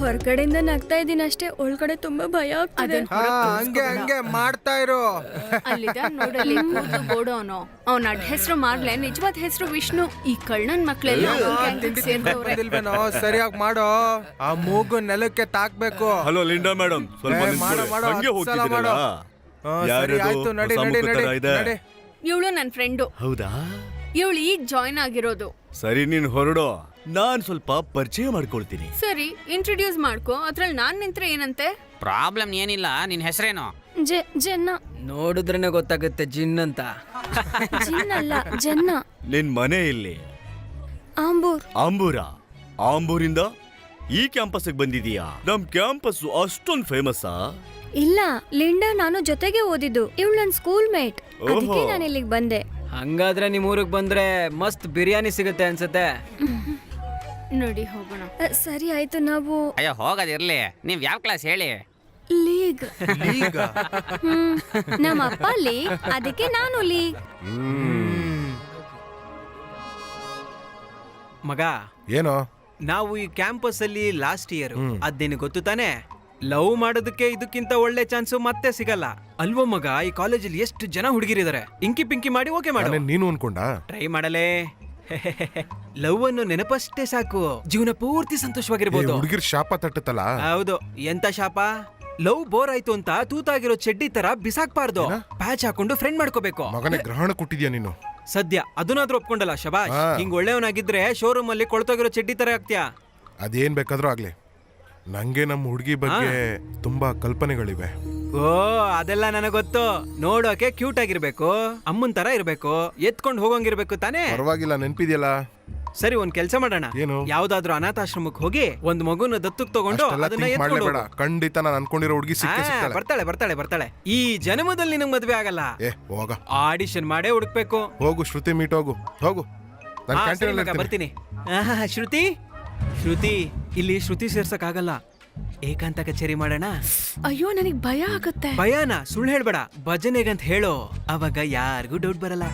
ಹೊರಗಡೆಯಿಂದ ನಗ್ತಾ ಇದೀನಿ ಅಷ್ಟೇ, ಒಳಗಡೆ ತುಂಬಾ ಭಯ ಆಗ್ತದೆ. ಹಂಗೆ ಮಾಡ್ತಾ ಇರೋ. ನೋಡಲ್ಲಿ ಬೋಡು ಅವನು ಅವನ ಅಡ್ ಹೆಸರು ಮಾಡ್ಲೆ, ನಿಜವಾದ ಹೆಸರು ವಿಷ್ಣು. ಈ ಕಳ್ಳನ್ ಮಕ್ಳೆಲ್ಲ ಸೇರ್ದವ್ರೆ. ಸರಿಯಾಗಿ ಮಾಡೋ, ಆ ಮೂಗು ನೆಲಕ್ಕೆ ತಾಕ್ಬೇಕು. ಹಲೋ ಲಿಂಡಾ ಮೇಡಮ್, ಇವಳು ನನ್ ಫ್ರೆಂಡು. ಹೌದಾ? ಇವಳು ಈಗ ಜಾಯ್ನ್ ಆಗಿರೋದು. ಸರಿ, ನೀನ್ ಹೊರಡೋ, ನಾನ್ ಸ್ವಲ್ಪ ಪರಿಚಯ ಮಾಡ್ಕೊಳ್ತೀನಿ. ಸರಿ, ಇಂಟ್ರೊಡ್ಯೂಸ್ ಮಾಡ್ಕೋ. ಅದ್ರಲ್ಲಿ ನಾನ್ ನಿಂತ್ರೆ ಏನಂತೆ? ಪ್ರಾಬ್ಲಮ್ ಏನಿಲ್ಲ. ನಿನ್ ಹೆಸರೇನು? ಜನ್ನ. ನೋಡಿದ್ರೇನೆ ಗೊತ್ತಾಗುತ್ತೆ ಜಿನ್ ಅಂತ. ಜಿನ್ ಅಲ್ಲ, ಜನ್ನ. ನಿನ್ ಮನೆ ಇಲ್ಲಿ? ಆಂಬೂರ್. ಆಂಬೂರಿಂದ ಈ ಕ್ಯಾಂಪಸ್ ಬಂದಿದೀಯಾ? ನಮ್ ಕ್ಯಾಂಪಸ್ ಅಷ್ಟೊಂದ್ ಫೇಮಸ್ಸಾ? ಇಲ್ಲ, ಲಿಂಡಾ ನಾನು ಜೊತೆಗೆ ಓದಿದ್ದು. ಇವಳು ನನ್ ಸ್ಕೂಲ್ ಮೇಟ್, ಅದಕ್ಕೆ ನಾನು ಇಲ್ಲಿಗೆ ಬಂದೆ. ಹಂಗಾದ್ರೆ ನಿಮ್ ಊರಿಗೆ ಬಂದ್ರೆ ಮಸ್ತ್ ಬಿರಿಯಾನಿ ಸಿಗುತ್ತೆ ಅನ್ಸುತ್ತೆ. ನೋಡಿ ಹೋಗೋಣ. ಸರಿ ಆಯ್ತು, ನಾವು ಅಯ್ಯೋ ಹೋಗೋದಿರ್ಲಿ. ನೀವ್ ಯಾವ ಕ್ಲಾಸ್ ಹೇಳಿ? ಲೀಗ್. ನಮ್ಮ ಅಪ್ಪ ಲೀಗ್, ಅದಕ್ಕೆ ನಾನು ಲೀಗ್. ಮಗ ಏನೋ, ನಾವು ಈ ಕ್ಯಾಂಪಸ್ ಅಲ್ಲಿ ಲಾಸ್ಟ್ ಇಯರ್. ಅದೇನು ಗೊತ್ತು ತಾನೆ? ಲವ್ ಮಾಡೋದಕ್ಕೆ ಇದಕ್ಕಿಂತ ಒಳ್ಳೆ ಚಾನ್ಸ್ ಮತ್ತೆ ಸಿಗಲ್ಲ ಅಲ್ವೋ ಮಗ? ಈ ಕಾಲೇಜಲ್ಲಿ ಎಷ್ಟು ಜನ ಹುಡುಗಿರಿದ್ದಾರೆ. ಇಂಕಿ ಪಿಂಕಿ ಮಾಡಿ ಓಕೆ ಮಾಡು. ನೀನು ಅನ್ಕೊಂಡ ಟ್ರೈ ಮಾಡಲೇ. ಲವ್ ಅನ್ನು ನೆನಪಷ್ಟೇ ಸಾಕು, ಜೀವನ ಪೂರ್ತಿ ಸಂತೋಷವಾಗಿರ್ಬೋದು. ಹುಡುಗಿರ್ ಶಾಪ ತಟ್ಟುತ್ತಲ್ಲ. ಹೌದು, ಎಂತ ಶಾಪ? ಲವ್ ಬೋರ್ ಆಯ್ತು ಅಂತ ತೂತಾಗಿರೋ ಚಡ್ಡಿ ತರ ಬಿಸಾಕ್ಬಾರ್ದು, ಪ್ಯಾಚ್ ಹಾಕೊಂಡು ಫ್ರೆಂಡ್ ಮಾಡ್ಕೋಬೇಕು. ಮಗನೇ ಗ್ರಹಣ ಕೊಟ್ಟಿದ್ಯಾ ನೀನು. ಸದ್ಯ ಅದನ್ನಾದ್ರೂ ಒಪ್ಕೊಂಡಲ್ಲ, ಶಬಾಷ್. ಹಿಂಗ್ ಒಳ್ಳೆಯವನಾಗಿದ್ರೆ ಶೋರೂಮ್ ಅಲ್ಲಿ ಕೊಳ್ತೋಗಿರೋ ಚಡ್ಡಿ ತರ ಆಗ್ತೀಯಾ. ಅದೇನ್ ಬೇಕಾದ್ರೂ ಆಗ್ಲಿ, ನಂಗೆ ನಮ್ಮ ಹುಡುಗಿ ಬಗ್ಗೆ ತುಂಬಾ ಕಲ್ಪನೆಗಳಿವೆ. ಓ, ಅದೆಲ್ಲ ನನಗೆ ಗೊತ್ತು. ನೋಡೋಕೆ ಕ್ಯೂಟ್ ಆಗಿರ್ಬೇಕು, ಅಮ್ಮನ್ ತರ ಇರ್ಬೇಕು, ಎತ್ಕೊಂಡು ಹೋಗಂಗಿರ್ಬೇಕು ತಾನೇ? ಪರವಾಗಿಲ್ಲ, ನೆನ್ಪಿದ್ಯಲ್ಲ. ಸರಿ, ಒಂದ್ ಕೆಲ್ಸ ಮಾಡೋಣ. ಏನು? ಯಾವ್ದಾದ್ರು ಅನಾಥಾಶ್ರಮಕ್ಕೆ ಹೋಗಿ ಒಂದ್ ಮಗುನ ದತ್ತಕ್ ತಗೊಂಡು ಅದನ್ನ ಎತ್ಕೊಂಡು ಹೋಗು. ಖಂಡಿತ ನಾನು ಅನ್ಕೊಂಡಿರೋ ಹುಡುಗಿ ಬರ್ತಾಳೆ. ಈ ಜನ್ಮದಲ್ಲಿ ನಿನಗ್ ಮದ್ವೆ ಆಗಲ್ಲ. ಹೋಗ, ಆಡಿಷನ್ ಮಾಡೇ ಹುಡುಕ್ಬೇಕು. ಹೋಗು ಶ್ರುತಿ, ಮೀಟ್ ಹೋಗು. ಬರ್ತೀನಿ. ಶ್ರುತಿ, ಇಲ್ಲಿ ಶ್ರುತಿ ಸೇರ್ಸಕ್ ಆಗಲ್ಲ. ಏಕಾಂತ ಕಚೇರಿ ಮಾಡೋಣ. ಅಯ್ಯೋ, ನನಗ್ ಭಯ ಆಗುತ್ತೆ. ಭಯಾನ? ಸುಳ್ಳು ಹೇಳ್ಬೇಡ, ಭಜನೆಗಂತ ಹೇಳೋ, ಅವಾಗ ಯಾರಿಗೂ ಡೌಟ್ ಬರಲ್ಲ.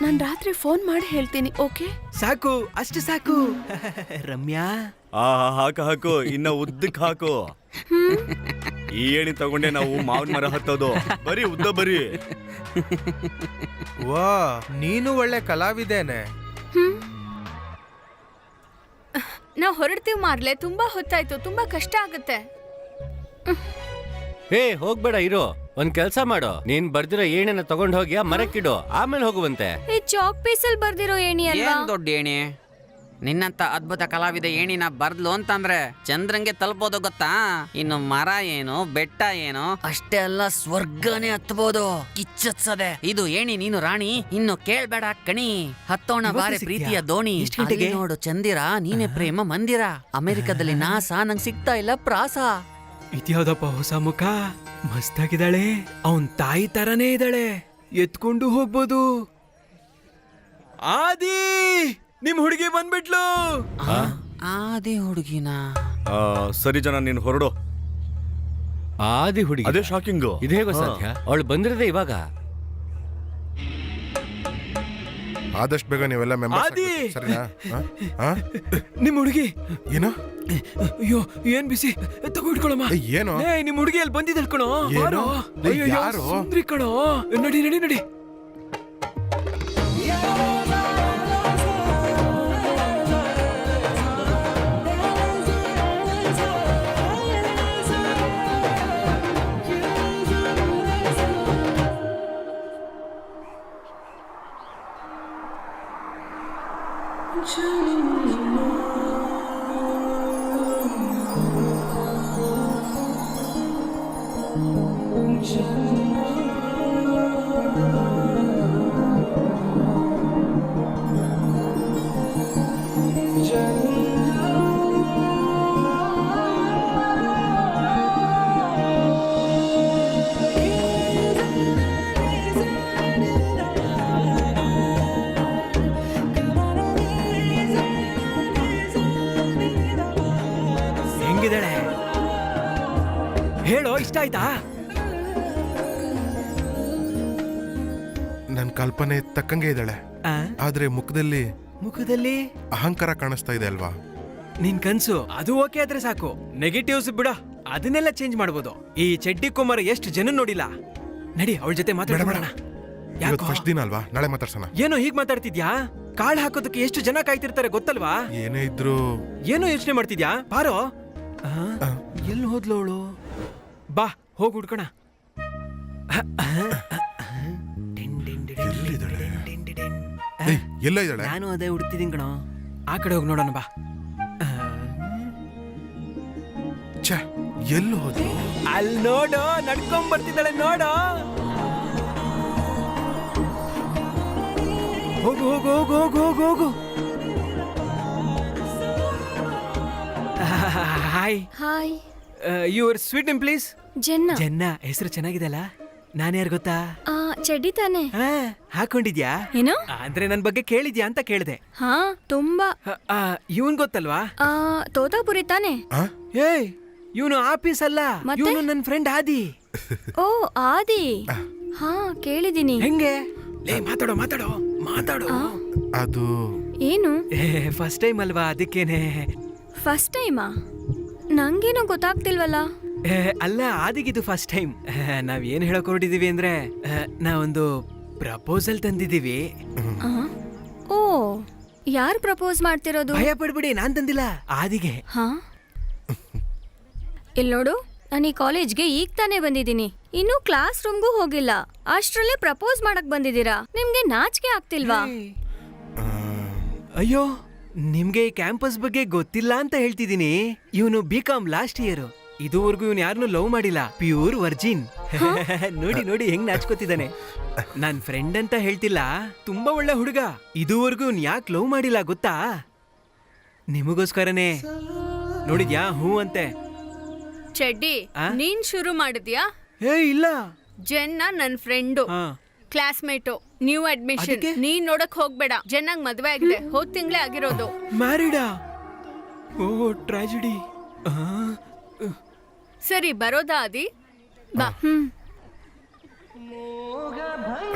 ನಾನ್ ರಾತ್ರಿ ಫೋನ್ ಮಾಡಿ ಹೇಳ್ತೀನಿ. ಓಕೆ? ಸಾಕು, ಅಷ್ಟು ಸಾಕು. ರಮ್ಯಾ, ಹಾಕು, ಇನ್ನ ಉದ್ದಕ್ ಹಾಕು. ಈ ಏಣಿ ತಗೊಂಡೆ ನಾವು ಮಾವಿನ ಮರ ಹತ್ತೋದು. ಬರೀ ಉದ್ದ ಬರೀ. ವಾ, ನೀನು ಒಳ್ಳೆ ಕಲಾವಿದೇನೆ. ನಾವ್ ಹೊರಡ್ತೀವಿ ಮಾರ್ಲೆ, ತುಂಬಾ ಹೊತ್ತಾಯ್ತು, ತುಂಬಾ ಕಷ್ಟ ಆಗುತ್ತೆ. ಹೋಗ್ಬೇಡ, ಇರೋ. ಒಂದ್ ಕೆಲ್ಸ ಮಾಡು, ನೀನ್ ಬರ್ದಿರೋ ಏಣಿನ ತಗೊಂಡ್ ಹೋಗಿ ಮರಕ್ಕಿಡು, ಆಮೇಲೆ ಹೋಗುವಂತೆ. ಈ ಚಾಕ್ ಪೀಸಲ್ ಬರ್ದಿರೋ ಏಣಿ ಅಲ್ವಾ? ಏನ್ ದೊಡ್ಡ ಏಣಿ? ನಿನ್ನಂತ ಅದ್ಭುತ ಕಲಾವಿದ ಏಣಿನ ಬರ್ದ್ಲು ಅಂತಂದ್ರೆ ಚಂದ್ರಂಗೆ ತಲುಪೋದು ಗೊತ್ತಾ? ಇನ್ನು ಮರ ಏನು, ಬೆಟ್ಟ ಏನು, ಅಷ್ಟೇ ಅಲ್ಲ, ಸ್ವರ್ಗನೇ ಹತ್ಬೋದು. ಕಿಚ್ಚತ್ಸದೆ ಇದು ಏಣಿ. ನೀನು ರಾಣಿ, ಇನ್ನು ಕೇಳ್ಬೇಡ ಕಣಿ. ಹತ್ತೋಣ ಬಾರೆ ಪ್ರೀತಿಯ ದೋಣಿ. ನೋಡು ಚಂದಿರ, ನೀನೇ ಪ್ರೇಮ ಮಂದಿರ. ಅಮೆರಿಕದಲ್ಲಿ ನಾಸಾ, ನಂಗ್ ಸಿಗ್ತಾ ಇಲ್ಲ ಪ್ರಾಸ. ಇದ್ಯಾವ್ದಪ್ಪ ಹೊಸ ಮುಖ, ಮಸ್ತಾಗಿದ್ದಾಳೆ. ಅವನ್ ತಾಯಿ ತರನೇ ಇದ್ದಾಳೆ, ಎತ್ಕೊಂಡು ಹೋಗ್ಬೋದು. ಆದಿ, ನಿಮ್ ಹುಡುಗಿ ಬಂದ್ಬಿಟ್ಲು. ಆದಿ ಹುಡುಗಿನ? ಸರಿ ಜನ, ನೀನ್ ಹೊರಡೋ. ಆದಿ ಹುಡುಗಿ? ಅದೇ ಶಾಕಿಂಗು. ಇದೇ ಸಾಧ್ಯ? ಅವಳು ಬಂದಿರದೆ ಇವಾಗ. ಆದಷ್ಟು ಬೇಗ ನೀವೆಲ್ಲ ಸರಿನಾ? ನಿಮ್ ಹುಡುಗಿ ಏನೋ? ಅಯ್ಯೋ, ಏನ್ ಬಿಸಿ, ತಗೊಂಡ್ಕೊಳಮ್ಮ. ಏನು? ನಿಮ್ ಹುಡುಗಿ ಅಲ್ಲಿ ಬಂದಿದ್ದಲ್ ಕಣೋ. ಯಾರು? ಸುಂದ್ರಿ ಕಣೋ. ನಡಿ. ಹೆಂಗಿದ್ದಾಳೆ ಹೇಳೋ, ಇಷ್ಟ ಆಯ್ತಾ? ನನ್ ಕಲ್ಪನೆ ತಕ್ಕಂಗೆ ಇದ್ದಾಳೆ, ಆದ್ರೆ ಮುಖದಲ್ಲಿ ಮುಖದಲ್ಲಿ ಅಹಂಕಾರ ಕಾಣಿಸ್ತಾ ಇದೆ ಅಲ್ವಾ? ನಿನ್ ಕನ್ಸು ಅದು ಓಕೆ ಆದ್ರೆ ಸಾಕು. ನೆಗೆಟಿವ್ಸ್ ಬಿಡ, ಅದನ್ನೆಲ್ಲ ಚೇಂಜ್ ಮಾಡ್ಬೋದು. ಈ ಚಡ್ಡಿ ಕುಮಾರ್ ಎಷ್ಟು ಜನ ನೋಡಿಲ್ಲ. ನಡಿ ಅವಳ ಜೊತೆ ಮಾತಾಡೋಣ. ಇವತ್ತು ಫಸ್ಟ್ ದಿನ ಅಲ್ವಾ, ನಾಳೆ ಮಾತಾಡ್ಸೋಣ. ಏನೋ ಹೀಗ್ ಮಾತಾಡ್ತಿದ್ಯಾ? ಕಾಳ್ ಹಾಕೋದಕ್ಕೆ ಎಷ್ಟು ಜನ ಕಾಯ್ತಿರ್ತಾರೆ ಗೊತ್ತಲ್ವಾ? ಏನೇ ಇದ್ರು ಏನೋ ಯೋಚನೆ ಮಾಡ್ತಿದ್ಯಾ? ಬಾರೋ. ಎಲ್ಲಿ ಹೋದ್ಲವಳು? ಬಾ ಹೋಗಿ ಹುಡ್ಕೋಣ. ಎಲ್ಲ ಇದ್ದಾಳೆ? ನಾನು ಅದೇ ಹುಡ್ತಿದ್ದೀನಿ ಕಣೋ. ಆ ಕಡೆ ಹೋಗಿ ನೋಡೋಣ ಬಾ. ಛೆ, ಎಲ್ಲಿ ಹೋದ್ಲು? ಅಲ್ಲಿ ನೋಡು, ನಡ್ಕೊಂಡ್ ಬರ್ತಿದ್ದಾಳೆ ನೋಡು. ಹೋಗು ಹೋಗು ಹೋಗು ಹೋಗು ಹೋಗು ಹೋಗು. Hi. Hi. Your sweet name please? Jenna. Janna, ಹೆಸರು ಚೆನ್ನಾಗಿದೆ ಅಲ್ಲ? ನಾನು ಯಾರು ಗೊತ್ತಾ? ಚಡ್ಡಿ ತಾನೆ? ಹಾಕೊಂಡಿದ್ಯಾ? ಏನು? ಅಂದ್ರೆ ನನ್ ಬಗ್ಗೆ ಕೇಳಿದ್ಯಾ ಅಂತ ಕೇಳಿದೆ. ಹಾ, ತುಂಬಾ. ಇವನ್ ಗೊತ್ತಲ್ವಾ? ತೋತಾಪುರಿ ತಾನೆ? ಏಯ್, ಇವನು ಆಫೀಸ್ ಅಲ್ಲ, ಮತ್ತೆ? ಇವನು ನನ್ನ ಫ್ರೆಂಡ್ ಆದಿ. ಓ, ಆದಿ. ಹಾ, ಕೇಳಿದೀನಿ. ಹೆಂಗೆ? ಲೇ, ಮಾತಾಡೋ ಮಾತಾಡೋ ಮಾತಾಡೋ. ಅದು ಏನು? ಫಸ್ಟ್ ಟೈಮ್ ಅಲ್ವಾ, ಅದಕ್ಕೇನೆ. ಫಸ್ಟ್ ಟೈಮಾ? ನಂಗೇನೋ ಗೊತ್ತಾಗ್ತಿಲ್ವಲ್ಲ. ಅಲ್ಲ, ಆದಿಗಿದು ಫಸ್ಟ್ ಟೈಮ್. ನಾವ್ ಏನ್ ಹೇಳಕ್ ಹೊರಟಿದೀವಿ ಅಂದ್ರೆ, ನಾವೊಂದು ಪ್ರಪೋಸಲ್ ತಂದಿದೀವಿ. ಓ, ಯಾರು ಪ್ರಪೋಸ್ ಮಾಡ್ತಿರೋದು? ಭಯ ಪಡ್ಬಿಡಿ, ನಾನ್ ತಂದಿಲ್ಲ, ಆದಿಗೆ. ಹಾ, ಇಲ್ಲಿ ನೋಡು, ನಾನು ಈ ಕಾಲೇಜ್ಗೆ ಈಗ ತಾನೇ ಬಂದಿದ್ದೀನಿ. ಇನ್ನೂ ಕ್ಲಾಸ್ ರೂಮ್ಗೂ ಹೋಗಿಲ್ಲ, ಅಷ್ಟ್ರಲ್ಲೇ ಪ್ರಪೋಸ್ ಮಾಡಕ್ ಬಂದಿದ್ದೀರಾ? ನಿಮ್ಗೆ ನಾಚಿಕೆ ಆಗ್ತಿಲ್ವಾ? ಅಯ್ಯೋ, ನಿಮ್ಗೆ ಈ ಕ್ಯಾಂಪಸ್ ಬಗ್ಗೆ ಗೊತ್ತಿಲ್ಲ ಅಂತ ಹೇಳ್ತಿದೀನಿ. ಇವನು BCom ಲಾಸ್ಟ್ ಇಯರ್. ಇದುವರೆಗೂ ಇವನು ಯಾರನ್ನೂ ಲವ್ ಮಾಡಿಲ್ಲ, ಪ್ಯೂರ್ ವರ್ಜಿನ್. ನೋಡಿ ನೋಡಿ ಹೆಂಗ್ ನಾಚ್ಕೋತಿದ್ದಾನೆ. ನನ್ ಫ್ರೆಂಡ್ ಅಂತ ಹೇಳ್ತಿಲ್ಲ, ತುಂಬಾ ಒಳ್ಳೆ ಹುಡುಗ. ಇದುವರೆಗೂ ಇವ್ನು ಯಾಕೆ ಲವ್ ಮಾಡಿಲ್ಲ ಗೊತ್ತಾ? ನಿಮಗೋಸ್ಕರನೇ. ನೋಡಿದ್ಯಾ? ಹೂ ಅಂತೆ. ಚಡ್ಡಿ, ನೀನ್ ಶುರು ಮಾಡಿದ್ಯಾ? ಏ ಇಲ್ಲ, ಜೆನ್ನ ನನ್ ಫ್ರೆಂಡು, ಹಾ. Classmate, new admission. ಅದಕ್ಕೆ? ನೀನ್ ನೋಡಕ್ ಹೋಗ್ಬೇಡ. ಜೆನ್ನಾಗ್ ಮದ್ವೆ ಆಗಿದೆ, ಹೋದ್ ತಿಂಗ್ಳೇ ಆಗಿರೋದು. ಮ್ಯಾರಿಡಾ? ಓ, ಟ್ರಾಜಿಡಿ. ಸರಿ, ಬರೋದಾ ಆದಿ? ಬಾ.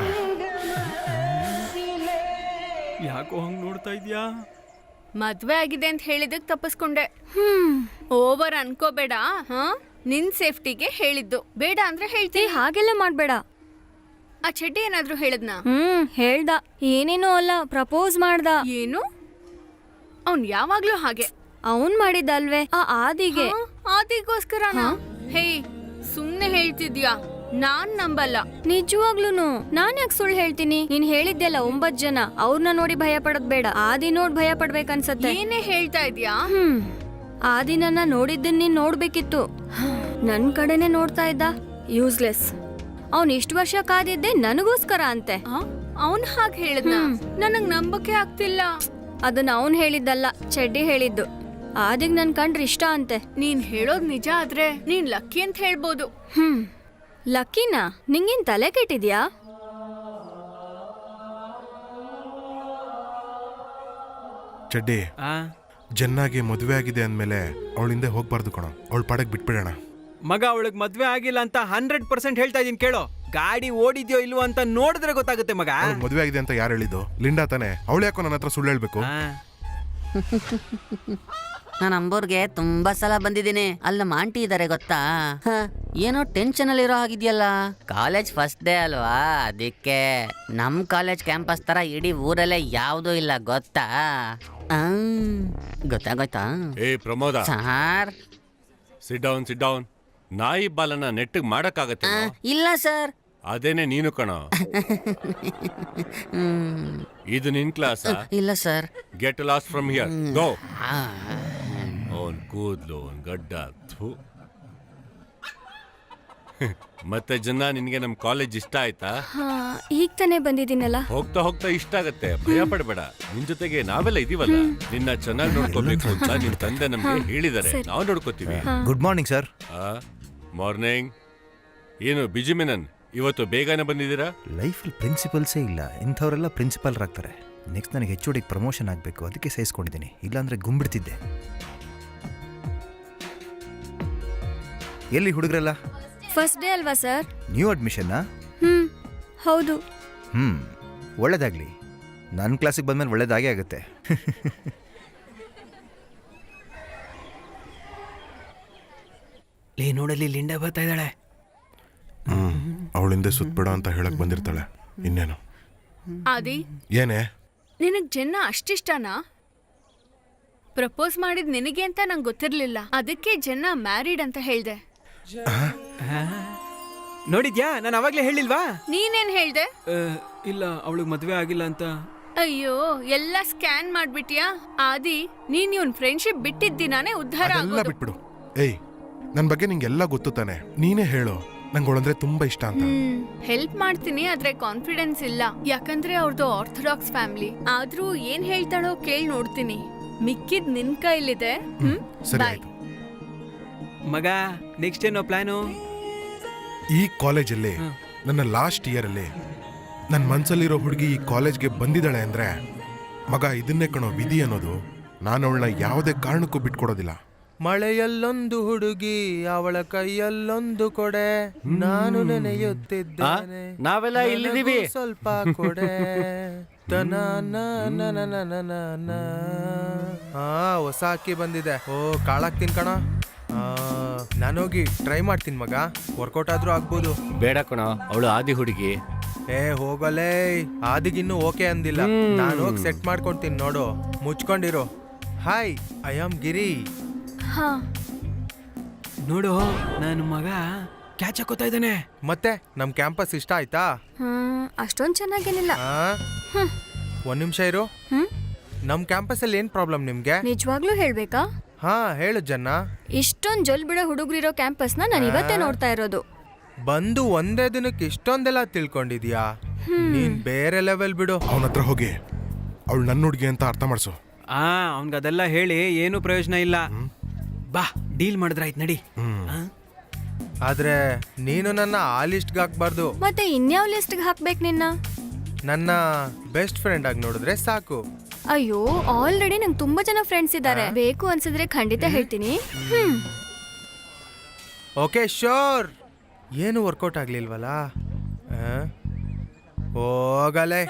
ಯಾಕೋ ಹಂಗ್ ನೋಡ್ತಾ ಇದ್ಯಾ? ಮದ್ವೆ ಆಗಿದೆ ಅಂತ ಹೇಳಿದಕ್ ತಪ್ಪಿಸ್ಕೊಂಡೆ. ಓವರ್ ಅನ್ಕೋಬೇಡ. ಹಾ, ನಿನ್ ಸೇಫ್ಟಿಗೆ ಹೇಳಿದ್ದು. ಬೇಡ ಅಂದ್ರೆ ಹೇಳ್ತೀನಿ. ಹಾಗೆಲ್ಲ ಮಾಡ್ಬೇಡ. ಆ ಚಡ್ಡಿ ಏನಾದ್ರೂ ಹೇಳದ್ನಾ? ಹೇಳ್ದ. ಏನೇನೋ ಅಲ್ಲ, ಪ್ರಪೋಸ್ ಮಾಡ್ದ. ಏನು? ಅವ್ನ್ ಯಾವಾಗ್ಲೂ ಹಾಗೆ. ಅವನ್ ಮಾಡಿದ್ದಲ್ವೇ ಆ ಆದಿಗೆ. ಆದಿಗೋಸ್ಕರನಾ? ಹೇ, ಸುಮ್ನೆ ಹೇಳ್ತಿದ್ಯಾ? ನಾನ್ ನಂಬಲ್ಲ. ನಿಜವಾಗ್ಲೂನು ನಾನ್ ಯಾಕೆ ಸುಳ್ಳು ಹೇಳ್ತೀನಿ? ನೀನ್ ಹೇಳಿದ್ದೆಲ್ಲ 9 ಜನ, ಅವ್ರನ್ನ ನೋಡಿ ಭಯ ಪಡೋದ್ ಬೇಡ, ಆದಿ ನೋಡ್ ಭಯ ಪಡ್ಬೇಕನ್ಸತ್ತೆ. ಏನೇ ಹೇಳ್ತಾ ಇದ್ಯಾ? ಆದಿ ನನ್ನ ನೋಡಿದ್ದನ್ ನೀನ್ ನೋಡ್ಬೇಕಿತ್ತು. ನನ್ ಕಡೆನೆ ನೋಡ್ತಾ ಇದ್ದ. ಯೂಸ್ಲೆಸ್. ಅವ್ನ್ ಇಷ್ಟು ವರ್ಷ ಕಾದಿದ್ದೆ ನನಗೋಸ್ಕರ ಅಂತೆ. ಅವನ್ ಹಾಗೆ ಹೇಳಿದ್ನ? ನನಗ್ ನಂಬಕ್ಕೆ ಆಗ್ತಿಲ್ಲ. ಅದನ್ನ ಅವನ್ ಹೇಳಿದ್ದಲ್ಲ, ಚಡ್ಡಿ ಹೇಳಿದ್ದು. ಆದಿಗ್ ನನ್ ಕಂಡ್ರೆ ಇಷ್ಟ ಅಂತೆ. ನೀನ್ ಹೇಳೋದ್ ನಿಜ ಆದ್ರೆ ನೀನ್ ಲಕ್ಕಿ ಅಂತ ಹೇಳ್ಬೋದು. ಲಕ್ಕಿನಾ? ನಿಂಗೇನ್ ತಲೆ ಕೆಟ್ಟಿದ್ಯಾ? ಚಡ್ಡಿ, ಜನ್ನಾಗಿ ಮದುವೆ ಆಗಿದೆ ಅಂದ್ಮೇಲೆ ಅವಳಿಂದ ಹೋಗ್ಬಾರ್ದು ಕಣೋ. ಅವಳ ಪಾಡಕ್ ಬಿಟ್ಬಿಡೋಣ. ಮಗ, ಅವಳಿಗೆ ಮದ್ವೆ ಆಗಿಲ್ಲ ಅಂತ 100% ಹೇಳ್ತಾ ಇದೀನಿ ಕೇಳೋ. ಗಾಡಿ ಓಡಿದ್ಯೋ ಇಲ್ವೋ ಅಂತ ನೋಡಿದ್ರೆ ಗೊತ್ತಾಗುತ್ತೆ ಮಗ. ಮದುವೆ ಆಗಿದೆ ಅಂತ ಯಾರು ಹೇಳಿದ್ದು? ಲಿಂಡಾ ತಾನೆ. ಅವಳು ಯಾಕೋ ನನ್ನ ಹತ್ರ ಸುಳ್ಳು ಹೇಳ್ಬೇಕು? ನಾನು ಅಂಬೂರ್ಗೆ ತುಂಬಾ ಸಲ ಬಂದಿದ್ದೀನಿ. ಅಲ್ಲ ಆಂಟಿ ಇದಾರೆ ಗೊತ್ತಾ? ಏನೋ ಟೆನ್ಷನ್ ಅಲ್ಲಿ ಇರೋ ಹಾಗಿದ್ಯಲ್ಲ. ಕಾಲೇಜ್ ಫಸ್ಟ್ ಡೇ ಅಲ್ವಾ, ಅದಕ್ಕೆ. ನಮ್ ಕಾಲೇಜ್ ಕ್ಯಾಂಪಸ್ ತರ ಇಡೀ ಊರಲ್ಲೇ ಯಾವ್ದೂ ಇಲ್ಲ ಗೊತ್ತಾ? ಗೊತ್ತಾಗೋಯ್ತಾ? ಏ ಪ್ರಮೋದ, ಸಾರ್. Sit down. ನಾಯಿ ಬಾಲನ ನೆಟ್ಟಿಗೆ ಮಾಡಕ್ಕಾಗತ್ತೆ? ಇಲ್ಲ ಸರ್. ಅದೇನೆ ನೀನು ಕಣೋ. ಇದು ನಿನ್ ಕ್ಲಾಸ್? ಇಲ್ಲ sir. Get lost from here, go. ಅವನ್ ಕೂದ್ಲು, ಅವನ್ ಗಡ್ಡ. ಮತ್ತೆ ಜನ, ನಿನ್ಗೆ ನಮ್ ಕಾಲೇಜ್ ಇಷ್ಟ ಆಯ್ತಾ? ಈಗ ತಾನೇ ಬಂದಿದ್ದೀನಲ್ಲ. ಹೋಗ್ತಾ ಹೋಗ್ತಾ ಇಷ್ಟ ಆಗತ್ತೆ, ಭಯ ಪಡಬೇಡ. ನಿನ್ ಜೊತೆಗೆ ನಾವೆಲ್ಲ ಇದೀವಲ್ಲ. ನಿನ್ನ ಚೆನ್ನಾಗಿ ನೋಡ್ಕೋಬೇಕು ಅಂತ ನಿನ್ ತಂದೆ ನಮ್ಗೆ ಹೇಳಿದಾರೆ. ನಾವು ನೋಡ್ಕೋತೀವಿ. Good morning sir. ಮಾರ್ನಿಂಗ್. ಏನು ಬಿಜಿ ಮೆನನ್, ಇವತ್ತು ಬೇಗನೆ ಬಂದಿದ್ದೀರಾ? ಲೈಫಲ್ಲಿ ಪ್ರಿನ್ಸಿಪಲ್ಸೇ ಇಲ್ಲ, ಇಂಥವರೆಲ್ಲ ಪ್ರಿನ್ಸಿಪಲ್ರಾಗ್ತಾರೆ. ನೆಕ್ಸ್ಟ್ ನನಗೆ HOD ಪ್ರಮೋಷನ್ ಆಗಬೇಕು, ಅದಕ್ಕೆ ಸಹಿಸ್ಕೊಂಡಿದ್ದೀನಿ. ಇಲ್ಲಾಂದ್ರೆ ಗುಂಬಿಡ್ತಿದ್ದೆ. ಎಲ್ಲಿ ಹುಡುಗರೆಲ್ಲ? ಫಸ್ಟ್ ಡೇ ಅಲ್ವಾ ಸರ್? ನ್ಯೂ ಅಡ್ಮಿಷನ್ನಾ? ಹೌದು. ಒಳ್ಳೇದಾಗ್ಲಿ. ನನ್ನ ಕ್ಲಾಸಿಗೆ ಬಂದ್ಮೇಲೆ ಒಳ್ಳೇದಾಗೇ ಆಗುತ್ತೆ. ಲೇ ನೋಡಲ್ಲಿ ಲಿಂಡ ಬರ್ತಾ ಇದ್ದಾಳೆ. ಅವಳಿಂದ ಸುತ್ತಬೇಡ ಅಂತ ಹೇಳಕ್ ಬಂದಿರ್ತಾಳೆ. ಇನ್ನೇನು? ಆದಿ, ಏನೇ? ನಿನಗ್ ಜನ್ನ ಅಷ್ಟಿಷ್ಟನಾ? ಪ್ರಪೋಸ್ ಮಾಡಿದ್ ನಿನಗೆ ಅಂತ ನಂಗೆ ಗೊತ್ತಿರ್ಲಿಲ್ಲ, ಅದಕ್ಕೆ ಜನ್ನ ಮ್ಯಾರಿಡ್ ಅಂತ ಹೇಳ್ದೆ. ನೋಡಿದ್ಯಾ, ನಾನು ಅವಾಗ್ಲೇ ಹೇಳಿಲ್ವಾ? ನೀನೇನ್ ಹೇಳ್ದೆ? ಇಲ್ಲ, ಅವಳಿಗೆ ಮದ್ವೆ ಆಗಿಲ್ಲ ಅಂತ. ಅಯ್ಯೋ, ಎಲ್ಲ ಸ್ಕ್ಯಾನ್ ಮಾಡ್ಬಿಟ್ಯಾ? ಆದಿ, ನೀನ್ ಇವನ್ ಫ್ರೆಂಡ್ಶಿಪ್ ಬಿಟ್ಟಿದ್ದಿನಾನೇ ಉದ್ಧಾರ ಅದೆಲ್ಲ ಆಗೋದು. ಬಿಟ್ಬಿಡು. ಏಯ್, ನನ್ ಬಗ್ಗೆ ನಿಂಗೆಲ್ಲ ಗೊತ್ತು ತಾನೆ. ನೀನೇ ಹೇಳು, ನಂಗೊಳಂದ್ರೆ ತುಂಬಾ ಇಷ್ಟ ಅಂತ. ಹೆಲ್ಪ್ ಮಾಡ್ತೀನಿ, ಆದ್ರೆ ಕಾನ್ಫಿಡೆನ್ಸ್ ಇಲ್ಲ. ಯಾಕಂದ್ರೆ ಅವ್ರದ್ದು ಆರ್ಥೋಡಾಕ್ಸ್ ಫ್ಯಾಮಿಲಿ. ಆದ್ರೂ ಏನ್ ಹೇಳ್ತಾಳೋ ಕೇಳ್ ನೋಡ್ತೀನಿ. ಮಿಕ್ಕಿದ್ ನಿನ್ ಕೈಲಿದೆ. ಸರಿ ಬಾಯ್. ಆಯ್ತು. ಮಗ, ನೆಕ್ಸ್ಟ್ ಏನೋ ಪ್ಲಾನು? ಈ ಕಾಲೇಜಲ್ಲಿ ನನ್ನ ಲಾಸ್ಟ್ ಇಯರ್ ಅಲ್ಲಿ ನನ್ನ ಮನ್ಸಲ್ಲಿರೋ ಹುಡುಗಿ ಈ ಕಾಲೇಜ್ಗೆ ಬಂದಿದ್ದಾಳೆ ಅಂದ್ರೆ ಮಗ, ಇದನ್ನೇ ಕಣೋ ವಿಧಿ ಅನ್ನೋದು. ನಾನು ಅವಳನ್ನ ಯಾವುದೇ ಕಾರಣಕ್ಕೂ ಬಿಟ್ಕೊಡೋದಿಲ್ಲ. ಮಳೆಯಲ್ಲೊಂದು ಹುಡುಗಿ, ಅವಳ ಕೈಯಲ್ಲೊಂದು ಕೊಡೆ, ನಾನು ನೆನೆಯುತ್ತಿದ್ದೇನೆ. ನಾವೆಲ್ಲ ಇಲ್ಲಿದ್ದೀವಿ. ನನಗೂ ಸ್ವಲ್ಪ ಕೊಡೆ. ಹೊಸ ಅಕ್ಕಿ ಬಂದಿದೆ. ಓ, ಕಾಳಾಕ್ತೀನಿ ಕಣ. ನಾನೋಗಿ ಟ್ರೈ ಮಾಡ್ತೀನಿ ಮಗ, ವರ್ಕೌಟ್ ಆದ್ರೂ ಆಗ್ಬೋದು. ಬೇಡ ಕಣೋ, ಅವಳು ಆದಿ ಹುಡುಗಿ. ಏ ಹೋಗಲೇ, ಆದಿಗಿನ್ನೂ ಓಕೆ ಅಂದಿಲ್ಲ. ನಾನು ಹೋಗಿ ಸೆಟ್ ಮಾಡ್ಕೊಡ್ತೀನಿ ನೋಡು, ಮುಚ್ಕೊಂಡಿರು. ಹಾಯ್, ಐ ಆಮ್ ಗಿರಿ. ಹಾ, ನೋಡು, ನನ್ನ ಮಗ ಕ್ಯಾಚ್ ಹಾಕೋತಾ ಇದ್ದಾನೆ. ಮತ್ತೆ ನಮ್ ಕ್ಯಾಂಪಸ್ ಇಷ್ಟ ಆಯ್ತಾ? ಅಷ್ಟೊಂದ್ ಚೆನ್ನಾಗೇನಿಲ್ಲ. ಒಂದ್ ನಿಮಿಷ ಇರು. ಹ್ಮ್ ನಮ್ ಕ್ಯಾಂಪಸ್ ಅಲ್ಲಿ ಏನ್ ಪ್ರಾಬ್ಲಮ್ ನಿಮ್ಗೆ? ನಿಜವಾಗ್ಲೂ ಹೇಳ್ಬೇಕಾ? ಹಾ, ಹೇಳು ಜನ್ನ. ಇಷ್ಟೊಂದ್ ಜೊಲ್ ಬಿಡೋ ಹುಡುಗರಿರೋ ಕ್ಯಾಂಪಸ್ನ ನಾನು ಇವತ್ತೇ ನೋಡ್ತಾ ಇರೋದು. ಬಂದು ಒಂದೇ ದಿನಕ್ಕೆ ಇಷ್ಟೊಂದೆಲ್ಲ ತಿಳ್ಕೊಂಡಿದ್ಯಾ? ನೀನ್ ಬೇರೆ ಲೆವೆಲ್ ಬಿಡು. ಅವನ ಹತ್ರ ಹೋಗಿ ಅವಳು ನನ್ನ ಹುಡುಗಿ ಅಂತ ಅರ್ಥ ಮಾಡಿಸು. ಅವನ್ಗೆ ಅದೆಲ್ಲ ಹೇಳಿ ಏನು ಪ್ರಯೋಜನ ಇಲ್ಲ. ಬಾ, ಡೀಲ್ ಮಾಡಿದ್ರಾಯ್ತು, ನಡಿ. ಆದ್ರೆ ನೀನು ನನ್ನ ಆ ಲಿಸ್ಟ್ಗೆ ಹಾಕ್ಬಾರ್ದು. ಮತ್ತೆ ಇನ್ಯಾವ ಲಿಸ್ಟ್ಗೆ ಹಾಕ್ಬೇಕು ನಿನ್ನ? ನನ್ನ ಬೆಸ್ಟ್ ಫ್ರೆಂಡ್ ಆಗಿ ನೋಡಿದ್ರೆ ಸಾಕು. ಅಯ್ಯೋ, ಆಲ್ರೆಡಿ ನಂಗೆ ತುಂಬಾ ಜನ ಫ್ರೆಂಡ್ಸ್ ಇದ್ದಾರೆ. ಬೇಕು ಅನ್ಸಿದ್ರೆ ಖಂಡಿತ ಹೇಳ್ತೀನಿ. Okay, sure. ಏನು ವರ್ಕೌಟ್ ಆಗ್ಲಿಲ್ವಲ್ಲ? ಹೋಗಲೇ.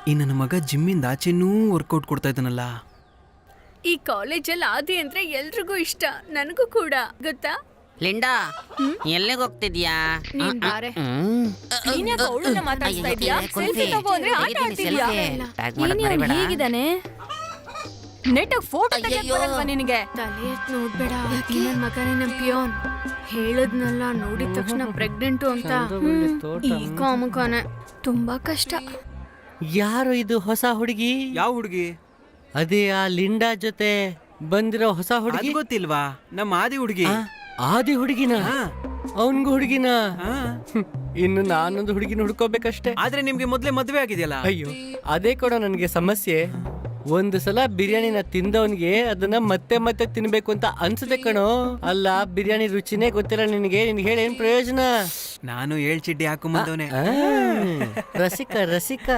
ಈ ನನ್ನ ಮಗ ಜಿಮ್ಮಿಂದ ಆಚೆನೂ ವರ್ಕೌಟ್ ಕೊಡ್ತಾ ಇದ್ದಾನಲ್ಲ. ಈ ಕಾಲೇಜಲ್ಲಿ ಆದಿ ಅಂದ್ರೆ ಎಲ್ರಿಗೂ ಇಷ್ಟ, ನನಗೂ ಕೂಡ. ಗೊತ್ತಾ? ಲಿಂಡಾ, ಎಲ್ಲಿಗೆ ಹೋಗ್ತಿದ್ಯಾ? ನೀನ್ ಬಾರೆ. ನೀನ್ಯಾಕೆ ಅವಳನ್ನ ಮಾತಾಡ್ಸ್ತಾ ಇದ್ಯಾ? ಸೆಲ್ಫಿ ತಗೋ ಅಂದ್ರೆ ಆಟ ಆಡ್ತಿದ್ಯಾ? ಹೀಗಿದಾನೆ, ನೆಟ್ಟಾಗ ಫೋಟೋ ತೆಗೆಯಲ್ವಾ ನಿನಗೆ? ತಲೆ ಎತ್ತ್ ನೋಡ್ಬೇಡ, ನನ್ ಮಗನೇ ನಮ್ ಪಿಯೋನ್. ಹೇಳದ್ನಲ್ಲ, ನೋಡಿದ ತಕ್ಷಣ ಪ್ರೆಗ್ನೆಂಟು ಅಂತ. ಈ ಕಾಮುಕನೆ ತುಂಬಾ ಕಷ್ಟ. ಯಾರು ಇದು ಹೊಸ ಹುಡುಗಿ? ಯಾವ ಹುಡುಗಿ? ಅದೇ ಆ ಲಿಂಡಾ ಜೊತೆ ಬಂದಿರೋ ಹೊಸ ಹುಡುಗಿ. ಗೊತ್ತಿಲ್ವಾ? ನಮ್ಮ ಆದಿ ಹುಡುಗಿ. ಆದಿ ಹುಡುಗಿನ? ಅವನ್ಗೂ ಹುಡುಗಿನ? ಇನ್ನು ನಾನೊಂದು ಹುಡುಗಿನ ಹುಡ್ಕೋಬೇಕಷ್ಟೇ. ಆದ್ರೆ ನಿಮ್ಗೆ ಮೊದ್ಲೇ ಮದ್ವೆ ಆಗಿದೆಯಲ್ಲ. ಅಯ್ಯೋ, ಅದೇ ಕೊಡೋ ನನಗೆ ಸಮಸ್ಯೆ. ಒಂದು ಸಲ ಬಿರಿಯಾನಿನ ತಿಂದವನ್ಗೆ ಅದನ್ನ ಮತ್ತೆ ಮತ್ತೆ ತಿನ್ಬೇಕು ಅಂತ ಅನ್ಸುತ್ತೆ ಕಣೋ. ಅಲ್ಲ, ಬಿರಿಯಾನಿ ರುಚಿನೇ ಗೊತ್ತಿಲ್ಲ ನಿನಗೆ ಹೇಳಿ ಏನ್ ಪ್ರಯೋಜನ? ನಾನು 7 ಚಿಡ್ಡಿ ಹಾಕೊಂಬಂದವನೆ. ರಸಿಕ ರಸಿಕ.